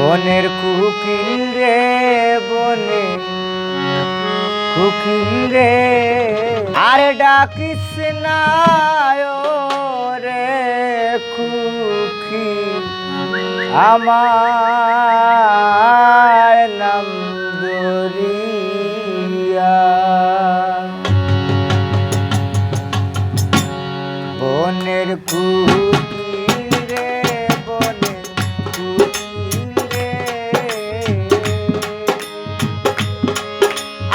বনের কুকিল রে বনে কুকিল রে আরে ডাকিস না রে কুকি আমার নাম দরিয়া বনের কুকিল রে বনের কুকিল রে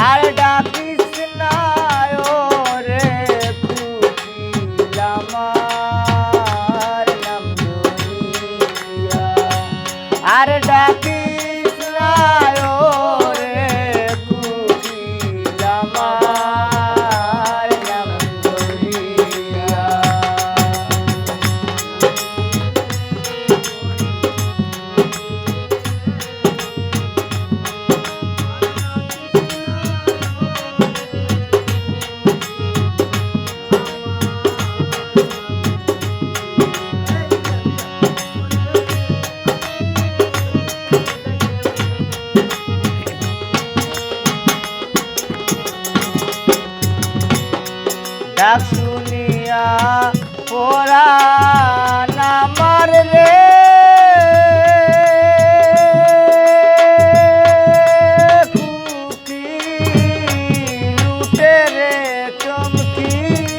আর ডাকিস না রে কুকিল আমার নাম দরিয়া আর ডাকিস না রে কুকিল আমার নাম দরিয়া ডাক শুনিয়া পরাণ আমার রে কুকি লুটে রে চমকিয়া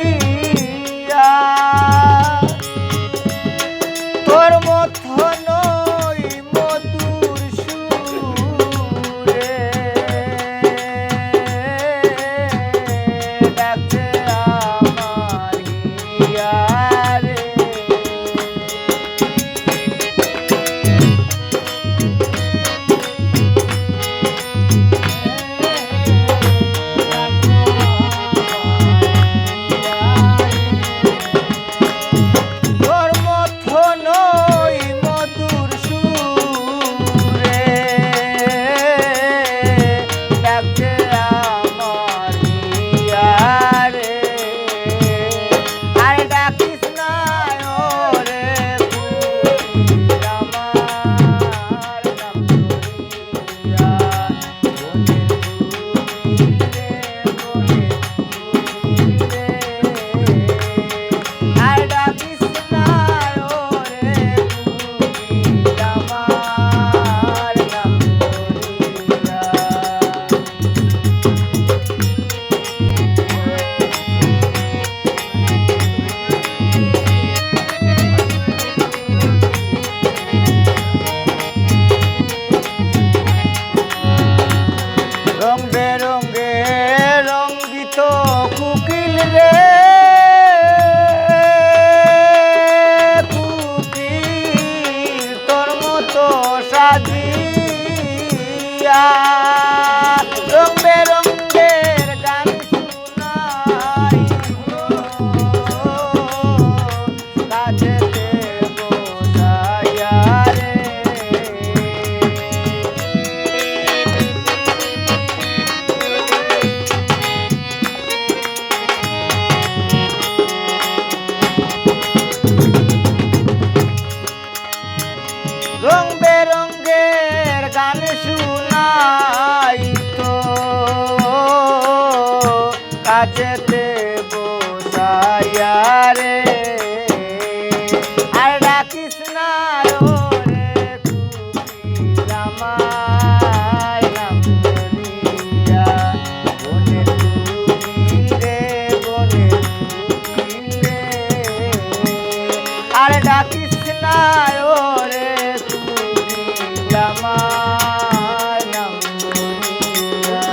তোর মথন মধুর সুরে ডাকে আমার হিয়া রে তোর মথন মধুর সুরে ডাকে আমার হিয়া রে আর ডাকিস না রে কুকিল আমার নাম দরিয়া বনের কুকিল রে বনের কুকিল রে আর ডাকিস না রে কুকিল আমার নাম দরিয়া রং বেরঙ্গে রঙ্গিত কুকিল রে কুকিল তোর মতো সাজিয়া রং বেরঙ্গের গান শুনাই কাছেতে বসাইয়া রে রং বেরঙ্গের গান শুনাই তো কাছেতে বসাইয়া রে আর ডাকিস না রে কুকিল আমার নাম দরিয়া বনের কুকিল রে বনের কুকিল রে আর ডাকিস না রে কুকিল আমার নাম দরিয়া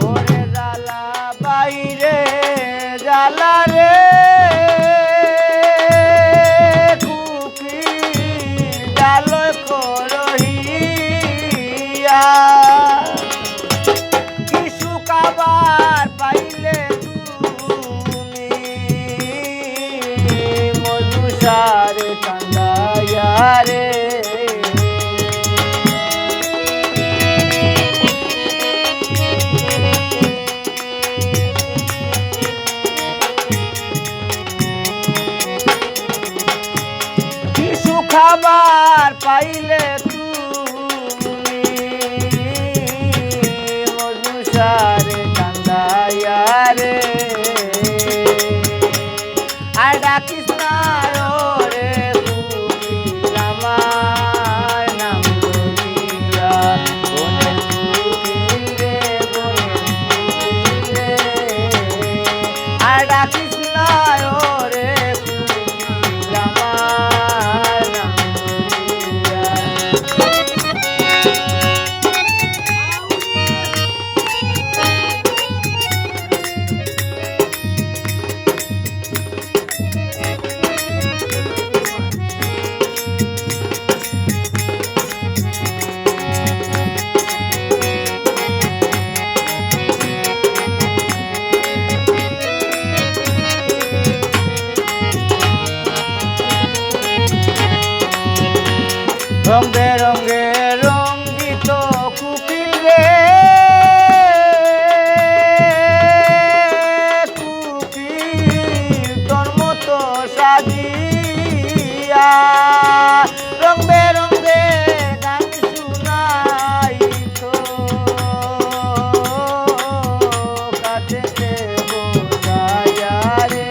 ওরে জ্বালা বাইরে জ্বালা রে কুকিল জাল করহিয়া কি শুকাবার পাইলে তুমি রে আর ডাকিস না রে কুকিল আমার নাম লইয়া বনের কুকিল রে বনের কুকিল রে আর ডাকিস না রে কুকিল আমার নাম লইয়া রং বেরঙে রঙ্গিত কুকিল রে কুকিল তোর মতো সাজিয়া রং বেরঙে গান শুনাই তো কাছে বোঝায়া রে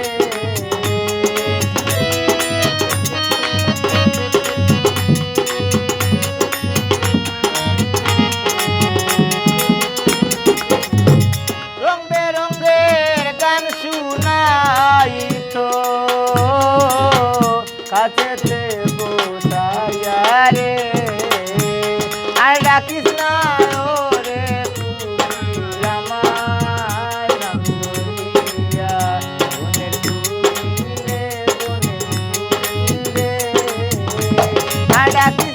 রং বেরঙের গান শুনাইতো কাছেতে বসাইয়া রে আর ডাকিস না রে কুকিল আমার নাম লইয়া বনের কুকিল রে বনের কুকিল রে আর ডাকিস